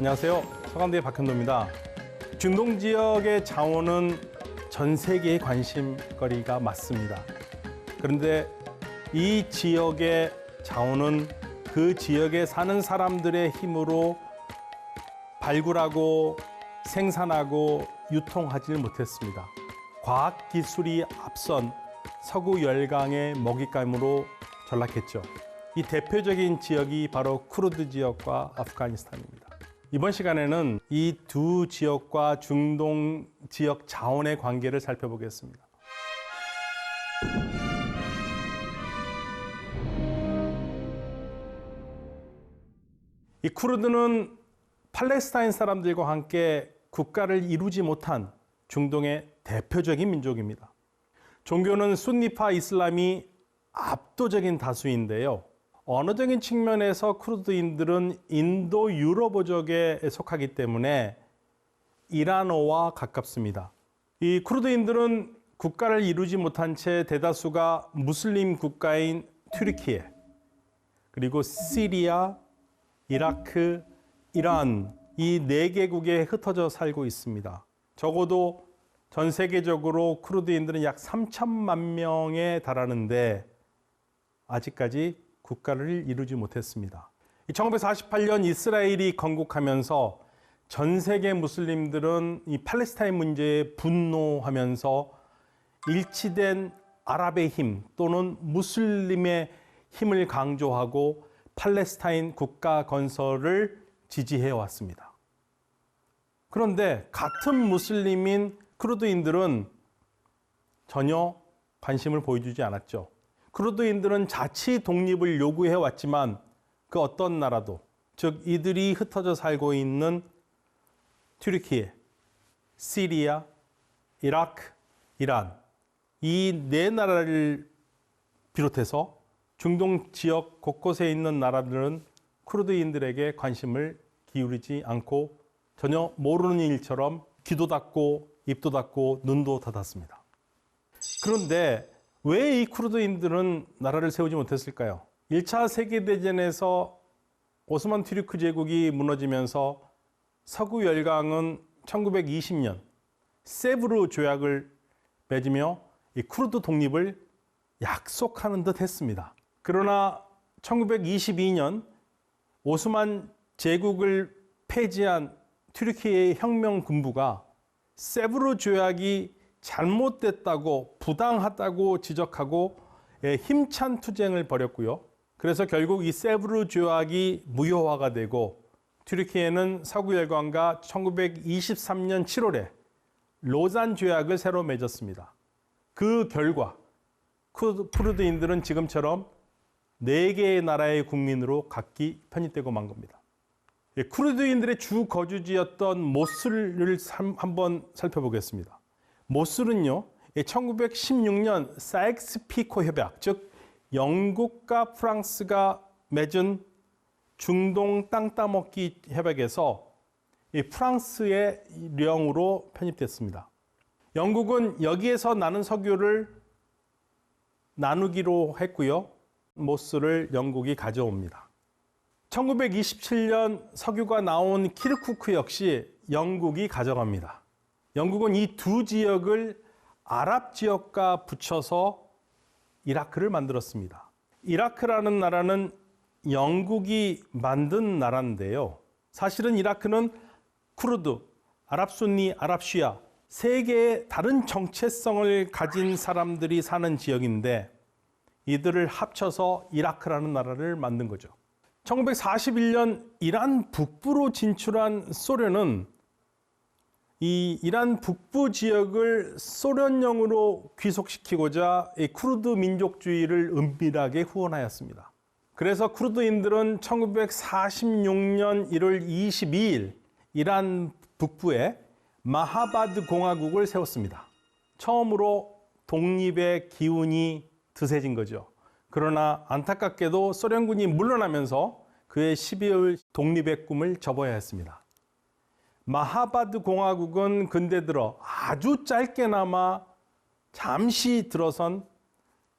안녕하세요. 서강대의 박현도입니다. 중동 지역의 자원은 전 세계의 관심거리가 맞습니다. 그런데 이 지역의 자원은 그 지역에 사는 사람들의 힘으로 발굴하고 생산하고 유통하지 못했습니다. 과학기술이 앞선 서구 열강의 먹잇감으로 전락했죠. 이 대표적인 지역이 바로 쿠르드 지역과 아프가니스탄입니다. 이번 시간에는 이 두 지역과 중동 지역 자원의 관계를 살펴보겠습니다. 이 쿠르드는 팔레스타인 사람들과 함께 국가를 이루지 못한 중동의 대표적인 민족입니다. 종교는 순니파 이슬람이 압도적인 다수인데요. 언어적인 측면에서 쿠르드인들은 인도 유럽어족에 속하기 때문에 이란어와 가깝습니다. 이 쿠르드인들은 국가를 이루지 못한 채 대다수가 무슬림 국가인 튀르키예, 그리고 시리아, 이라크, 이란 이 4개국에 흩어져 살고 있습니다. 적어도 전 세계적으로 쿠르드인들은 약 3천만 명에 달하는데 아직까지 국가를 이루지 못했습니다. 1948년 이스라엘이 건국하면서 전 세계 무슬림들은 이 팔레스타인 문제에 분노하면서 일치된 아랍의 힘 또는 무슬림의 힘을 강조하고 팔레스타인 국가 건설을 지지해 왔습니다. 그런데 같은 무슬림인 쿠르드인들은 전혀 관심을 보여주지 않았죠. 쿠르드인들은 자치 독립을 요구해 왔지만 그 어떤 나라도, 즉 이들이 흩어져 살고 있는 튀르키예, 시리아, 이라크, 이란 이 4나라를 비롯해서 중동 지역 곳곳에 있는 나라들은 쿠르드인들에게 관심을 기울이지 않고 전혀 모르는 일처럼 귀도 닫고 입도 닫고 눈도 닫았습니다. 그런데 왜 이 쿠르드인들은 나라를 세우지 못했을까요? 1차 세계대전에서 오스만 튀르크 제국이 무너지면서 서구 열강은 1920년 세브르 조약을 맺으며 이 쿠르드 독립을 약속하는 듯 했습니다. 그러나 1922년 오스만 제국을 폐지한 튀르키예의 혁명 군부가 세브르 조약이 잘못됐다고 부당하다고 지적하고 힘찬 투쟁을 벌였고요. 그래서 결국 이 세브르 조약이 무효화가 되고 튀르키예는 서구 열강과 1923년 7월에 로잔 조약을 새로 맺었습니다. 그 결과 쿠르드인들은 지금처럼 4개의 나라의 국민으로 각기 편입되고 만 겁니다. 쿠르드인들의 주 거주지였던 모술을 한번 살펴보겠습니다. 모술은요, 1916년 사익스-피코 협약, 즉 영국과 프랑스가 맺은 중동 땅 따먹기 협약에서 프랑스의 령으로 편입됐습니다. 영국은 여기에서 나는 석유를 나누기로 했고요. 모술을 영국이 가져옵니다. 1927년 석유가 나온 키르쿠크 역시 영국이 가져갑니다. 영국은 이 두 지역을 아랍 지역과 붙여서 이라크를 만들었습니다. 이라크라는 나라는 영국이 만든 나라인데요. 사실은 이라크는 쿠르드, 아랍 순니, 아랍 시아 3개의 다른 정체성을 가진 사람들이 사는 지역인데 이들을 합쳐서 이라크라는 나라를 만든 거죠. 1941년 이란 북부로 진출한 소련은 이 이란 북부 지역을 소련령으로 귀속시키고자 이 쿠르드 민족주의를 은밀하게 후원하였습니다. 그래서 쿠르드인들은 1946년 1월 22일 이란 북부에 마하바드 공화국을 세웠습니다. 처음으로 독립의 기운이 드세진 거죠. 그러나 안타깝게도 소련군이 물러나면서 그의 12월 독립의 꿈을 접어야 했습니다. 마하바드 공화국은 근대 들어 아주 짧게나마 잠시 들어선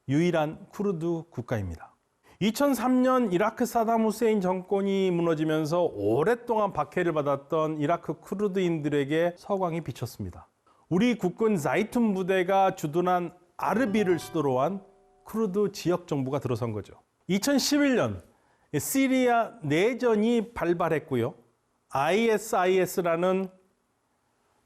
유일한 쿠르드 국가입니다. 2003년 이라크 사담 후세인 정권이 무너지면서 오랫동안 박해를 받았던 이라크 쿠르드인들에게 서광이 비쳤습니다. 우리 국군 자이툰 부대가 주둔한 아르비를 수도로 한 쿠르드 지역 정부가 들어선 거죠. 2011년 시리아 내전이 발발했고요. ISIS라는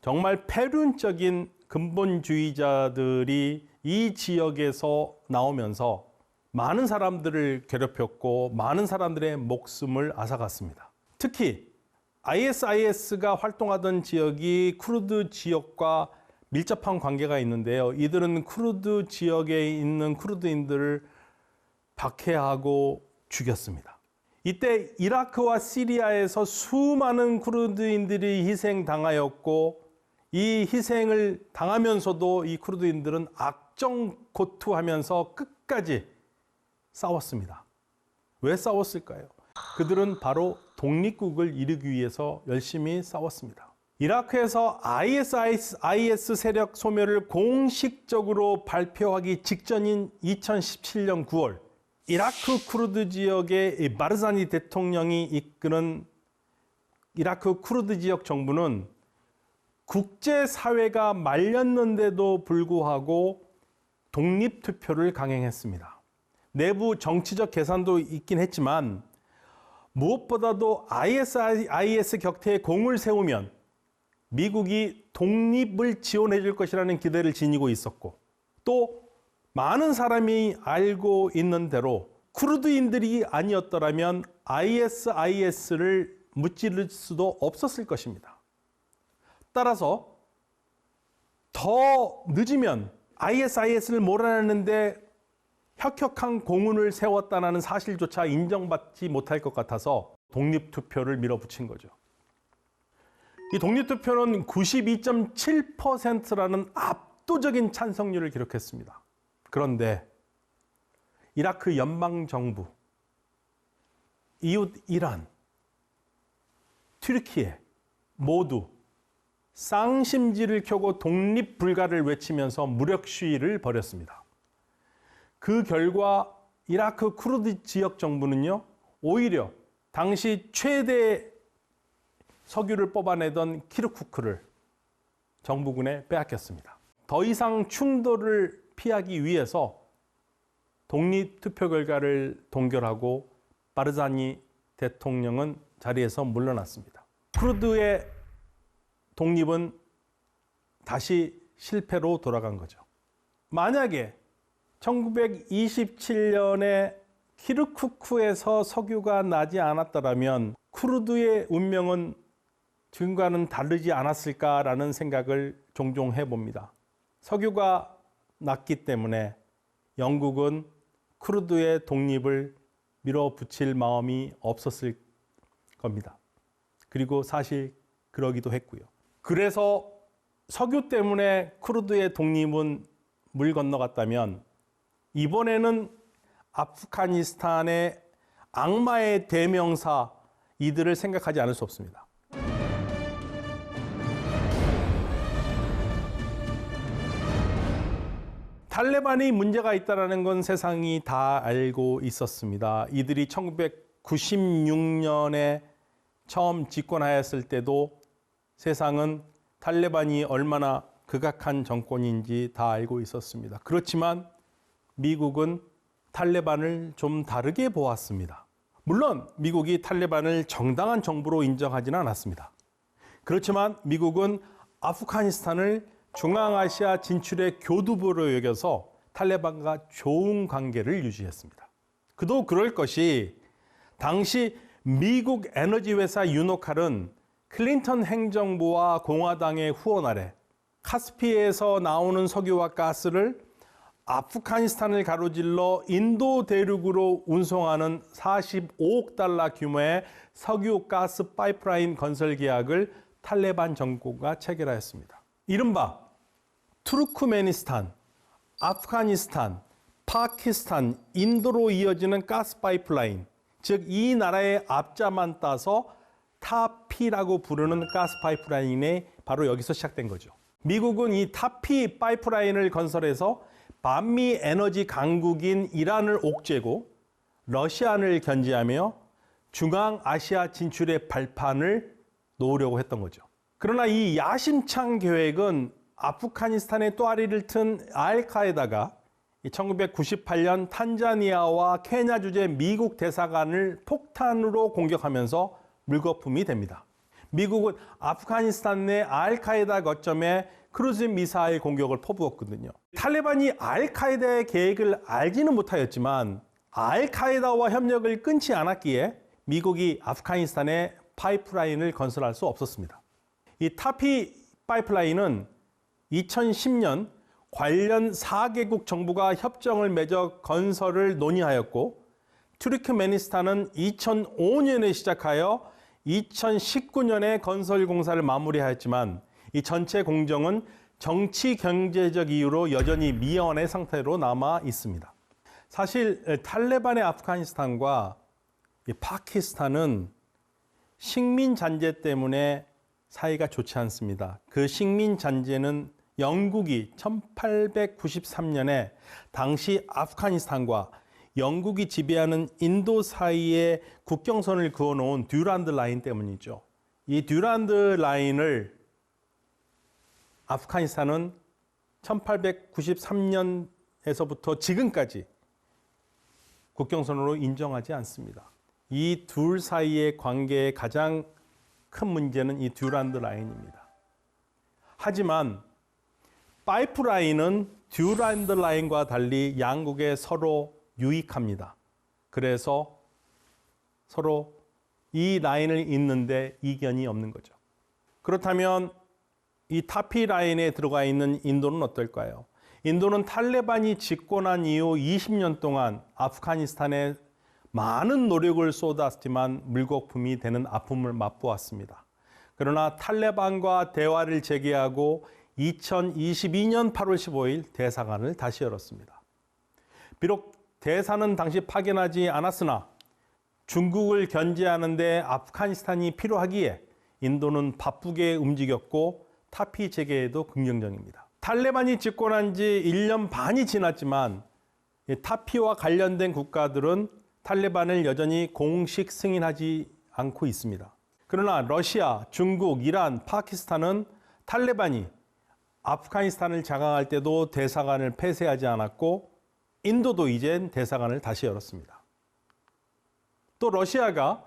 정말 패륜적인 근본주의자들이 이 지역에서 나오면서 많은 사람들을 괴롭혔고 많은 사람들의 목숨을 앗아갔습니다. 특히 ISIS가 활동하던 지역이 쿠르드 지역과 밀접한 관계가 있는데요. 이들은 쿠르드 지역에 있는 쿠르드인들을 박해하고 죽였습니다. 이때 이라크와 시리아에서 수많은 쿠르드인들이 희생당하였고 이 희생을 당하면서도 이 쿠르드인들은 악정고투하면서 끝까지 싸웠습니다. 왜 싸웠을까요? 그들은 바로 독립국을 이루기 위해서 열심히 싸웠습니다. 이라크에서 ISIS 세력 소멸을 공식적으로 발표하기 직전인 2017년 9월 이라크 쿠르드 지역의 바르자니 대통령이 이끄는 이라크 쿠르드 지역 정부는 국제사회가 말렸는데도 불구하고 독립투표를 강행했습니다. 내부 정치적 계산도 있긴 했지만 무엇보다도 ISIS 격퇴에 공을 세우면 미국이 독립을 지원해 줄 것이라는 기대를 지니고 있었고 또 많은 사람이 알고 있는 대로 쿠르드인들이 아니었더라면 ISIS를 무찌를 수도 없었을 것입니다. 따라서 더 늦으면 ISIS를 몰아내는데 혁혁한 공훈을 세웠다는 사실조차 인정받지 못할 것 같아서 독립투표를 밀어붙인 거죠. 이 독립투표는 92.7%라는 압도적인 찬성률을 기록했습니다. 그런데 이라크 연방정부, 이웃 이란, 튀르키예 모두 쌍심지를 켜고 독립 불가를 외치면서 무력 시위를 벌였습니다. 그 결과 이라크 쿠르드 지역 정부는요, 오히려 당시 최대 석유를 뽑아내던 키르쿠크를 정부군에 빼앗겼습니다. 더 이상 충돌을 피하기 위해서 독립투표 결과를 동결하고 바르자니 대통령은 자리에서 물러났습니다. 쿠르드의 독립은 다시 실패로 돌아간 거죠. 만약에 1927년에 키르쿠크에서 석유가 나지 않았더라면 쿠르드의 운명은 지금과는 다르지 않았을까라는 생각을 종종 해봅니다. 석유가 났기 때문에 영국은 쿠르드의 독립을 밀어붙일 마음이 없었을 겁니다. 그리고 사실 그러기도 했고요. 그래서 석유 때문에 쿠르드의 독립은 물 건너갔다면 이번에는 아프가니스탄의 악마의 대명사 이들을 생각하지 않을 수 없습니다. 탈레반이 문제가 있다는 건 세상이 다 알고 있었습니다. 이들이 1996년에 처음 집권하였을 때도 세상은 탈레반이 얼마나 극악한 정권인지 다 알고 있었습니다. 그렇지만 미국은 탈레반을 좀 다르게 보았습니다. 물론 미국이 탈레반을 정당한 정부로 인정하지는 않았습니다. 그렇지만 미국은 아프가니스탄을 중앙아시아 진출의 교두보로 여겨서 탈레반과 좋은 관계를 유지했습니다. 그도 그럴 것이 당시 미국 에너지 회사 유노칼은 클린턴 행정부와 공화당의 후원 아래 카스피해에서 나오는 석유와 가스를 아프가니스탄을 가로질러 인도 대륙으로 운송하는 45억 달러 규모의 석유 가스 파이프라인 건설 계약을 탈레반 정권과 체결하였습니다. 이른바 투르크메니스탄, 아프가니스탄, 파키스탄, 인도로 이어지는 가스 파이프라인, 즉 이 나라의 앞자만 따서 타피라고 부르는 가스 파이프라인이 바로 여기서 시작된 거죠. 미국은 이 타피 파이프라인을 건설해서 반미 에너지 강국인 이란을 옥죄고 러시아를 견제하며 중앙아시아 진출의 발판을 놓으려고 했던 거죠. 그러나 이 야심찬 계획은 아프가니스탄의 또아리를 튼 알카에다가 1998년 탄자니아와 케냐 주재 미국 대사관을 폭탄으로 공격하면서 물거품이 됩니다. 미국은 아프가니스탄 내 알카에다 거점에 크루즈 미사일 공격을 퍼부었거든요. 탈레반이 알카에다의 계획을 알지는 못하였지만 알카에다와 협력을 끊지 않았기에 미국이 아프가니스탄에 파이프라인을 건설할 수 없었습니다. 이 타피 파이프라인은 2010년 관련 4개국 정부가 협정을 맺어 건설을 논의하였고 투르크메니스탄은 2005년에 시작하여 2019년에 건설 공사를 마무리하였지만 이 전체 공정은 정치 경제적 이유로 여전히 미연의 상태로 남아 있습니다. 사실 탈레반의 아프가니스탄과 파키스탄은 식민 잔재 때문에 사이가 좋지 않습니다. 그 식민 잔재는 영국이 1893년에 당시 아프가니스탄과 영국이 지배하는 인도 사이에 국경선을 그어놓은 듀란드 라인 때문이죠. 이 듀란드 라인을 아프가니스탄은 1893년에서부터 지금까지 국경선으로 인정하지 않습니다. 이 둘 사이의 관계의 가장 큰 문제는 이 듀란드 라인입니다. 하지만 파이프라인은 듀란드 라인과 달리 양국에 서로 유익합니다. 그래서 서로 이 라인을 잇는데 이견이 없는 거죠. 그렇다면 이 타피 라인에 들어가 있는 인도는 어떨까요? 인도는 탈레반이 집권한 이후 20년 동안 아프가니스탄에 많은 노력을 쏟았지만 물거품이 되는 아픔을 맛보았습니다. 그러나 탈레반과 대화를 재개하고 2022년 8월 15일 대사관을 다시 열었습니다. 비록 대사는 당시 파견하지 않았으나 중국을 견제하는 데 아프가니스탄이 필요하기에 인도는 바쁘게 움직였고 타피 재개에도 긍정적입니다. 탈레반이 집권한 지 1년 반이 지났지만 타피와 관련된 국가들은 탈레반을 여전히 공식 승인하지 않고 있습니다. 그러나 러시아, 중국, 이란, 파키스탄은 탈레반이 아프가니스탄을 장악할 때도 대사관을 폐쇄하지 않았고 인도도 이젠 대사관을 다시 열었습니다. 또 러시아가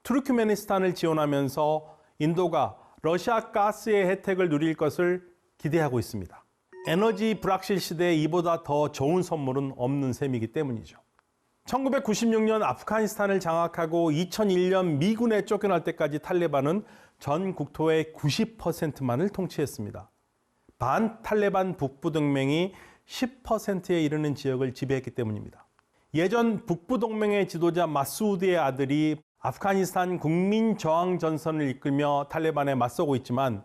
투르크메니스탄을 지원하면서 인도가 러시아 가스의 혜택을 누릴 것을 기대하고 있습니다. 에너지 불확실 시대에 이보다 더 좋은 선물은 없는 셈이기 때문이죠. 1996년 아프가니스탄을 장악하고 2001년 미군에 쫓겨날 때까지 탈레반은 전 국토의 90%만을 통치했습니다. 반탈레반 북부동맹이 10%에 이르는 지역을 지배했기 때문입니다. 예전 북부동맹의 지도자 마수드의 아들이 아프가니스탄 국민저항전선을 이끌며 탈레반에 맞서고 있지만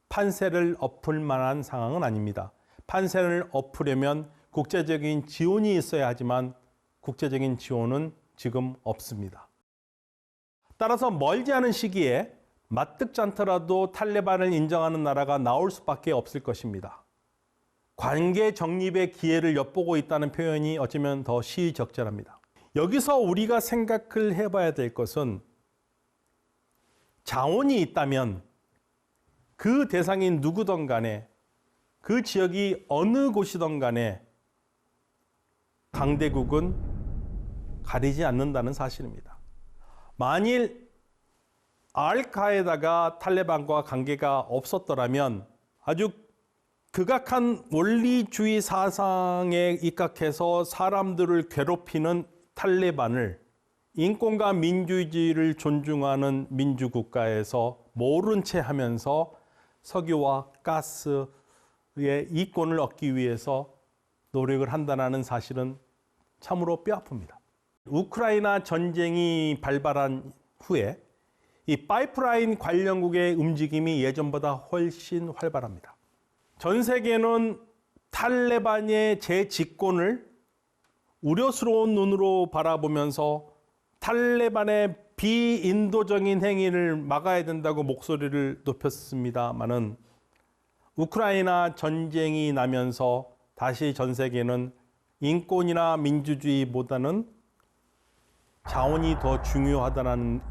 판세를 엎을 만한 상황은 아닙니다. 판세를 엎으려면 국제적인 지원이 있어야 하지만 국제적인 지원은 지금 없습니다. 따라서 멀지 않은 시기에 마뜩지 않더라도 탈레반을 인정하는 나라가 나올 수밖에 없을 것입니다. 관계 정립의 기회를 엿보고 있다는 표현이 어쩌면 더 시의적절합니다. 여기서 우리가 생각을 해봐야 될 것은 자원이 있다면 그 대상이 누구든 간에 그 지역이 어느 곳이든 간에 강대국은 가리지 않는다는 사실입니다. 만일 알카에다가 탈레반과 관계가 없었더라면 아주 극악한 원리주의 사상에 입각해서 사람들을 괴롭히는 탈레반을 인권과 민주주의를 존중하는 민주국가에서 모른 채 하면서 석유와 가스의 이권을 얻기 위해서 노력을 한다는 사실은 참으로 뼈아픕니다. 우크라이나 전쟁이 발발한 후에 이 파이프라인 관련국의 움직임이 예전보다 훨씬 활발합니다. 전 세계는 탈레반의 재집권을 우려스러운 눈으로 바라보면서 탈레반의 비인도적인 행위를 막아야 된다고 목소리를 높였습니다마는 우크라이나 전쟁이 나면서 다시 전 세계는 인권이나 민주주의보다는 자원이 더 중요하다는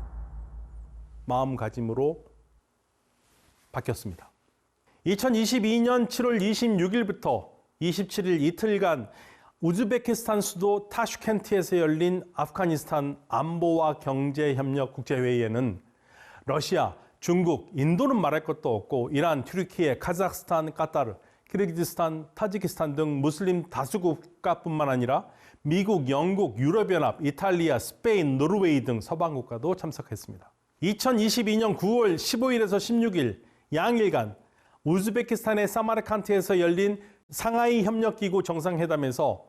마음가짐으로 바뀌었습니다. 2022년 7월 26일부터 27일 이틀간 우즈베키스탄 수도 타슈켄트에서 열린 아프가니스탄 안보와 경제협력 국제회의에는 러시아, 중국, 인도는 말할 것도 없고 이란, 튀르키예, 카자흐스탄, 카타르, 키르기즈스탄, 타지키스탄 등 무슬림 다수 국가뿐만 아니라 미국, 영국, 유럽연합, 이탈리아, 스페인, 노르웨이 등 서방 국가도 참석했습니다. 2022년 9월 15일에서 16일 양일간 우즈베키스탄의 사마르칸트에서 열린 상하이 협력기구 정상회담에서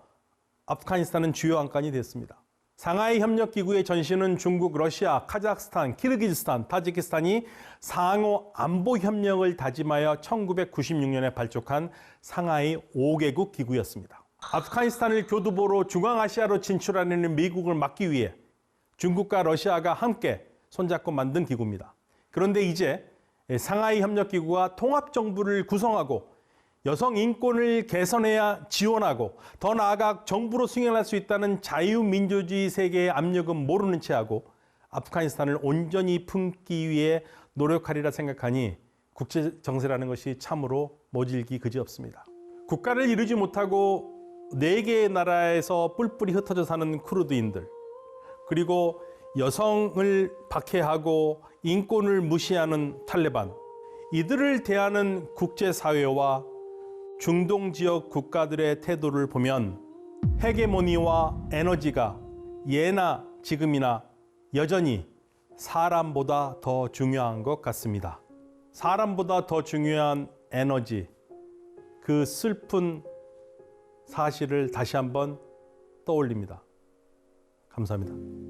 아프가니스탄은 주요 안건이 됐습니다. 상하이 협력기구의 전신은 중국, 러시아, 카자흐스탄, 키르기즈스탄, 타지키스탄이 상호 안보 협력을 다짐하여 1996년에 발족한 상하이 5개국 기구였습니다. 아프가니스탄을 교두보로 중앙아시아로 진출하는 미국을 막기 위해 중국과 러시아가 함께 손잡고 만든 기구입니다. 그런데 이제 상하이 협력기구가 통합정부를 구성하고 여성 인권을 개선해야 지원하고 더 나아가 정부로 승인할 수 있다는 자유민주주의 세계의 압력은 모르는 채 하고 아프가니스탄을 온전히 품기 위해 노력하리라 생각하니 국제정세라는 것이 참으로 모질기 그지없습니다. 국가를 이루지 못하고 4개의 나라에서 뿔뿔이 흩어져 사는 쿠르드인들, 그리고 여성을 박해하고 인권을 무시하는 탈레반, 이들을 대하는 국제사회와 중동 지역 국가들의 태도를 보면 헤게모니와 에너지가 예나 지금이나 여전히 사람보다 더 중요한 것 같습니다. 사람보다 더 중요한 에너지, 그 슬픈 사실을 다시 한번 떠올립니다. 감사합니다.